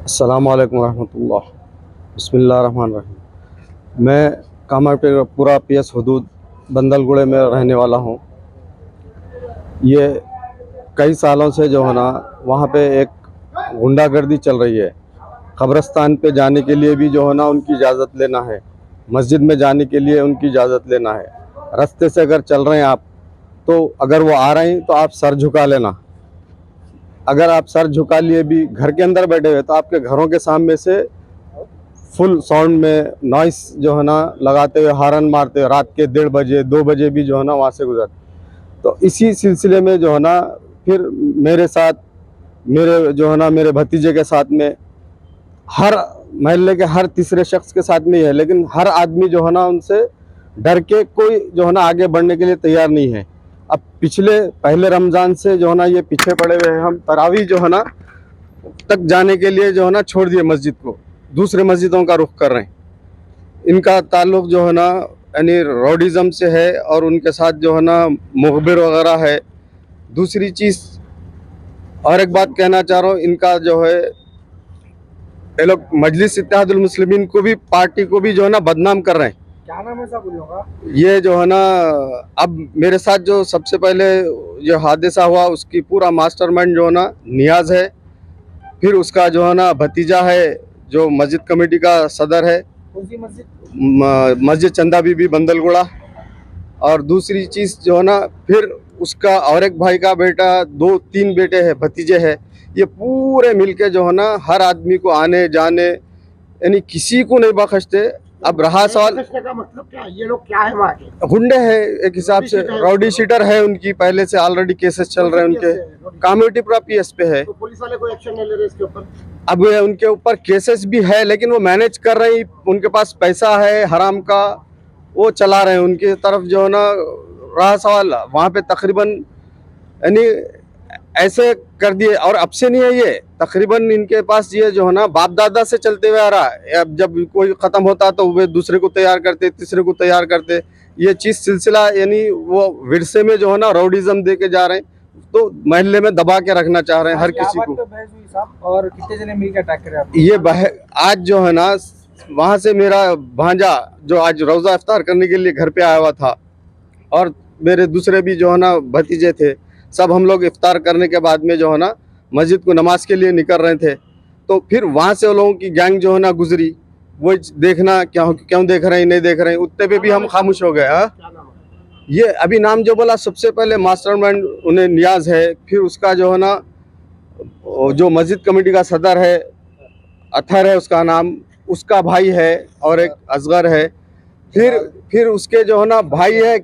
अस्सलाम वालेकुम रहमतुल्लाह। बिस्मिल्लाहिर्रहमानिर्रहीम। मैं कामारपुरा PS हदूद बंदलगुड़े में रहने वाला हूँ। ये कई सालों से जो है ना वहाँ पे एक गुंडागर्दी चल रही है। कब्रिस्तान पे जाने के लिए भी जो है ना उनकी इजाज़त लेना है, मस्जिद में जाने के लिए उनकी इजाज़त लेना है। रास्ते से अगर चल रहे हैं आप, तो अगर वो आ रहे हैं तो आप सर झुका लेना। अगर आप सर झुका लिए भी घर के अंदर बैठे हुए तो आपके घरों के सामने से फुल साउंड में नॉइस जो है ना लगाते हुए हॉर्न मारते हुए रात के 1:30 बजे 2 बजे भी जो है ना वहाँ से गुजर। तो इसी सिलसिले में जो है ना फिर मेरे साथ, मेरे जो है ना मेरे भतीजे के साथ में, हर मोहल्ले के हर तीसरे शख्स के साथ में ही है, लेकिन हर आदमी जो है ना उनसे डर के कोई जो है ना आगे बढ़ने के लिए तैयार नहीं है। अब पहले रमज़ान से जो है ना ये पीछे पड़े हुए हैं। हम तरावी जो है ना तक जाने के लिए जो है ना छोड़ दिए मस्जिद को, दूसरे मस्जिदों का रुख कर रहे हैं। इनका ताल्लुक जो है ना यानी रॉडिज़म से है और उनके साथ जो है ना मुखबिर वगैरह है। दूसरी चीज़ और एक बात कहना चाह रहा हूँ, इनका जो है ये लोग मजलिस इत्तेहादुल मुस्लिमीन को भी, पार्टी को भी जो है ना बदनाम कर रहे हैं। क्या नाम है साहब उन लोगों का? ये जो है ना अब मेरे साथ जो सबसे पहले जो हादसा हुआ उसकी पूरा मास्टरमाइंड जो है ना नियाज है। फिर उसका जो है ना भतीजा है जो मस्जिद कमेटी का सदर है, कौन सी मस्जिद? मस्जिद चंदा बीबी बंदलगुड़ा। और दूसरी चीज़ जो है ना फिर उसका और एक भाई का बेटा, 2-3 बेटे हैं, भतीजे हैं। ये पूरे मिलके जो है ना हर आदमी को आने जाने यानी किसी को नहीं बख्शते। अब रहा सवाल, का मतलब क्या है? ये लोग क्या है वहाँ के? गुंडे हैं एक हिसाब से, राउडी शीटर है उनकी, पहले से ऑलरेडी केसेस चल रहे हैं उनके। कामेटीपुरा PS पे है। तो पुलिस वाले कोई एक्शन नहीं ले रहे इसके ऊपर? अब ये उनके ऊपर केसेस भी है, लेकिन वो मैनेज कर रहे हैं, उनके पास पैसा है हराम का, वो चला रहे हैं। उनकी तरफ जो है ना रहा सवाल, वहाँ पे तकरीबन यानी ऐसे कर दिए। और अब से नहीं है ये, तकरीबन इनके पास ये जो है ना बाप दादा से चलते हुए आ रहा है। अब जब कोई ख़त्म होता तो वे दूसरे को तैयार करते, तीसरे को तैयार करते। ये चीज़ सिलसिला यानी वो विरसे में जो है ना राउडिज़म दे के जा रहे हैं, तो मोहल्ले में दबा के रखना चाह रहे हैं हर किसी को। बहस हुई साहब, और कितने जने मिलकर अटैक करे आप? ये आज जो है ना वहाँ से मेरा भांजा जो आज रोज़ा इफ्तार करने के लिए घर पे आया हुआ था, और मेरे दूसरे भी जो है ना भतीजे थे, सब हम लोग इफ्तार करने के बाद में जो है ना मस्जिद को नमाज के लिए निकल रहे थे। तो फिर वहाँ से वो लोगों की गैंग जो है ना गुजरी, वो देखना क्यों देख रहे हैं, नहीं देख रहे हैं, उतने पे भी हम खामोश हो गए। हाँ, क्या नाम है? ये अभी नाम जो बोला सबसे पहले मास्टरमाइंड उन्हें नियाज है। फिर उसका जो है ना जो मस्जिद कमेटी का सदर है अथर है उसका नाम, उसका भाई है, और एक असगर है। फिर उसके जो है ना भाई है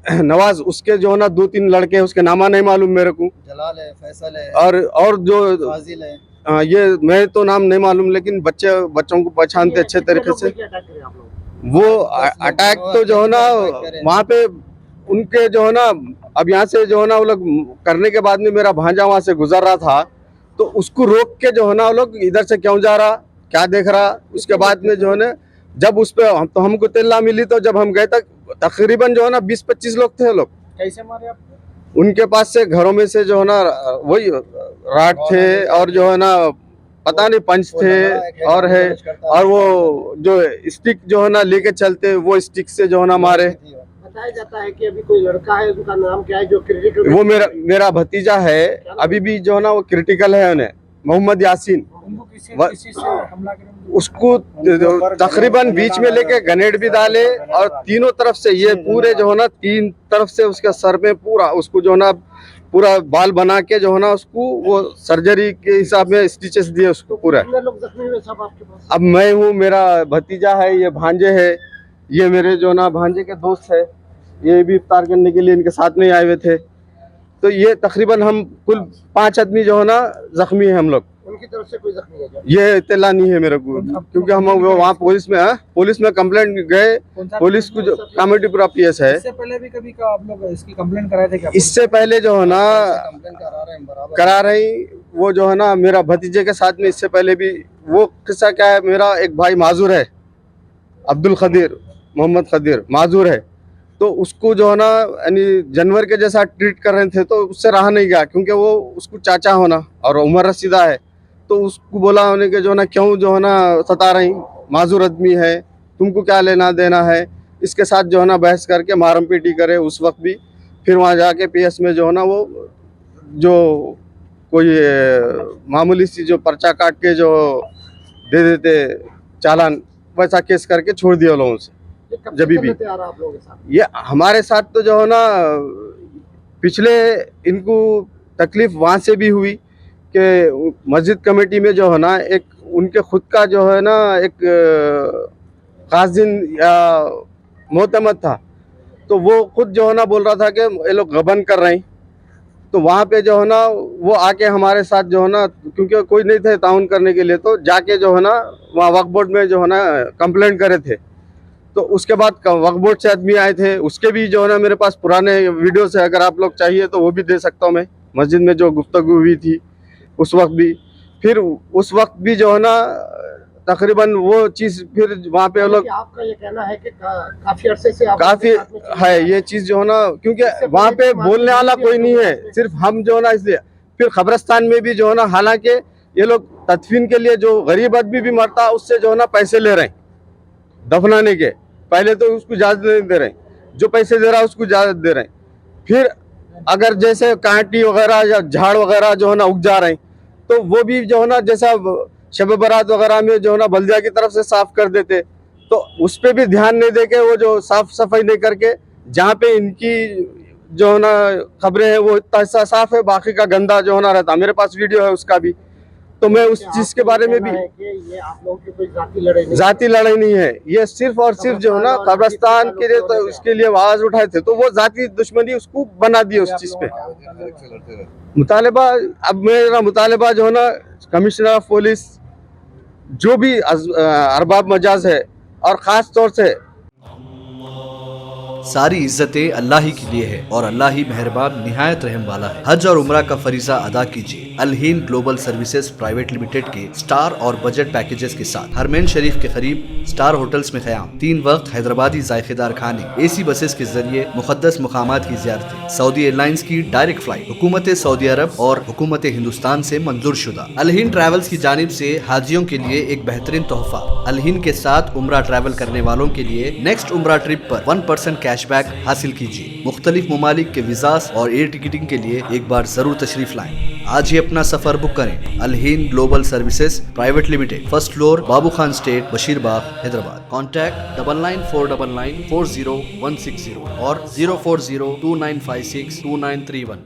नवाज, उसके जो है ना 2-3 लड़के हैं, उसके नामा नहीं मालूम मेरे को। जलाल है, फैसल है, और जो फाजिल है। ये मैं तो नाम नहीं मालूम, लेकिन बच्चों को पहचानते अच्छे तरीके से। अटैक करे आप लोग? वो अटैक तो जो है ना वहाँ पे उनके जो है ना, अब यहाँ से जो है ना वो लोग करने के बाद में मेरा भांजा वहाँ से गुजर रहा था, तो उसको रोक के जो है ना वो लोग इधर से क्यों जा रहा, क्या देख रहा। उसके बाद में जो है ना जब उस पर तो हमको तेल्ला मिली, तो जब हम गए तक तकरीबन जो है ना 20-25 लोग थे। लोग कैसे मारे आप? उनके पास से घरों में से जो है ना वही राड थे, और जो है ना पता नहीं पंच थे, और है, और वो जो स्टिक जो है ना लेके चलते, वो स्टिक से जो है ना मारे। बताया जाता है कि अभी कोई लड़का है, उनका नाम क्या है, जो क्रिटिकल? वो मेरा भतीजा है, अभी भी जो है ना वो क्रिटिकल है, उन्हें मोहम्मद यासीन। उनको किसी से हमला करे? उसको तकरीबन बीच में लेके ग्रेनेड भी डाले, और तीनों तरफ से ये पूरे जो है ना 3 तरफ से उसके सर में पूरा उसको जो है ना पूरा बाल बना के जो है ना उसको वो सर्जरी के हिसाब में स्टिचेस दिए उसको पूरा। कितने लोग जख्मी हुए सब आपके पास? अब मैं हूँ, मेरा भतीजा है, ये भांजे है, ये मेरे जो ना भांजे के दोस्त है, ये भी इफ्तार करने के लिए इनके साथ में आए हुए थे। तो ये तकरीबन हम कुल 5 आदमी जो है ना जख्मी है हम लोग। उनकी तरफ से कोई जख्मी है क्या? ये इत्तला नहीं है मेरे को, क्योंकि हम वहाँ पुलिस में कंप्लेंट गए। पुलिस को जो कामेटीपुरा PS है, इससे पहले भी कभी का आप लोग इसकी कंप्लेंट कराए थे क्या? इससे पहले जो है ना करा रही, वो जो है ना मेरा भतीजे के साथ में इससे पहले भी वो किस्सा क्या है, मेरा एक भाई माजूर है, अब्दुल खदीर, मोहम्मद खदीर माजूर है। तो उसको जो है ना यानी जानवर के जैसा ट्रीट कर रहे थे, तो उससे रहा नहीं गया, क्योंकि वो उसको चाचा होना और उम्र रसीदा है। तो उसको बोला उन्होंने कि जो है ना क्यों जो है ना सता रही, माजूर आदमी है, तुमको क्या लेना देना है। इसके साथ जो है ना बहस करके मारम पीटी करे उस वक्त भी। फिर वहाँ जाके पीएस में जो है ना वो जो कोई मामूली सी जो पर्चा काट के जो दे देते चालान, वैसा केस करके छोड़ दिया लोगों से। ये कब जब से भी चलते आ रहा आप लोगों के साथ? ये हमारे साथ तो जो है ना पिछले इनको तकलीफ वहाँ से भी हुई कि मस्जिद कमेटी में जो है ना एक उनके खुद का जो है ना एक खास दिन या मोतमद था, तो वो खुद जो है ना बोल रहा था कि ये लोग गबन कर रहे हैं। तो वहाँ पे जो है ना वो आके हमारे साथ जो है ना, क्योंकि कोई नहीं थे ताउन करने के लिए, तो जाके जो है ना वहाँ वक्फ बोर्ड में जो है ना कंप्लेंट करे थे। तो उसके बाद वक्फ बोर्ड से आदमी आए थे, उसके भी जो है ना मेरे पास पुराने वीडियोस है, अगर आप लोग चाहिए तो वो भी दे सकता हूँ मैं। मस्जिद में जो गुफ्तगू हुई थी उस वक्त भी, फिर उस वक्त भी जो है ना तकरीबन वो चीज़ फिर वहाँ पे लोग कि आपका ये कहना है कि काफी अरसे से आप काफी उनके साथ में चल है रहे हैं। ये चीज़ जो है ना, क्योंकि इससे वहाँ पहले पे भी बोलने वाला मालूम कोई नहीं है, है। सिर्फ हम जो है ना, इसलिए फिर खबरस्तान में भी जो है ना, हालांकि ये लोग तदफीन के लिए जो गरीब आदमी भी मरता है उससे जो है ना पैसे ले रहे हैं दफनाने के। पहले तो उसको इजाज़त नहीं दे रहे हैं, जो पैसे दे रहा है उसको इजाज़त दे रहे हैं। फिर अगर जैसे कांटी वगैरह या झाड़ वगैरह जो है ना उग जा रहे हैं, तो वो भी जो है ना जैसा शब बारात वगैरह में जो है ना बल्दिया की तरफ से साफ कर देते, तो उस पर भी ध्यान नहीं दे के वो जो साफ सफाई नहीं करके, जहाँ पे इनकी जो है ना खबरें हैं वो इतना हिस्सा साफ है, बाकी का गंदा जो है ना रहता। मेरे पास वीडियो है उसका भी, तो मैं उस चीज़ के बारे में भी, है कि ये आप लोगों की कोई जाती लड़ाई नहीं जाति लड़ाई नहीं है, ये सिर्फ और सिर्फ जो है ना कब्रस्तान के लिए, तो उसके लिए आवाज उठाए थे, तो वो जाति दुश्मनी उसको बना दी उस चीज पे। मुतालबा, अब मेरा मुतालबा जो है ना कमिश्नर ऑफ पुलिस, जो भी अरबाब मजाज है, और ख़ास तौर से सारी इज्जतें अल्लाह ही के लिए है और अल्लाह ही मेहरबान निहायत रहम वाला है। हज और उम्रा का फरीजा अदा कीजिए Al Hind global services private limited के स्टार और बजट पैकेजेस के साथ। हरमैन शरीफ के करीब स्टार होटल्स में क़याम, 3 वक्त हैदराबादी जायकेदार खाने, एसी बसेस के जरिए मुकद्दस मुकामात की ज़ियारतें, सऊदी एयरलाइंस की डायरेक्ट फ्लाइट, हुकूमत सऊदी अरब और हुकूमत हिंदुस्तान से मंजूर शुदा। अल हिंद ट्रैवल्स की जानिब से हाजियों के लिए एक बेहतरीन तोहफा। अल हिंद के साथ उम्रा ट्रैवल करने वालों के लिए नेक्स्ट उम्रा ट्रिप पर 1% कैशबैक हासिल कीजिए। मुख्तलिफ ममालिक के वीज़ास और एयर टिकटिंग के लिए एक बार जरूर तशरीफ लाएं। आज ही अपना सफर बुक करें। Al Hind global services private limited, first floor, Babu Khan estate, Basheerbagh, Hyderabad. Contact 9949940160 और 04029562931।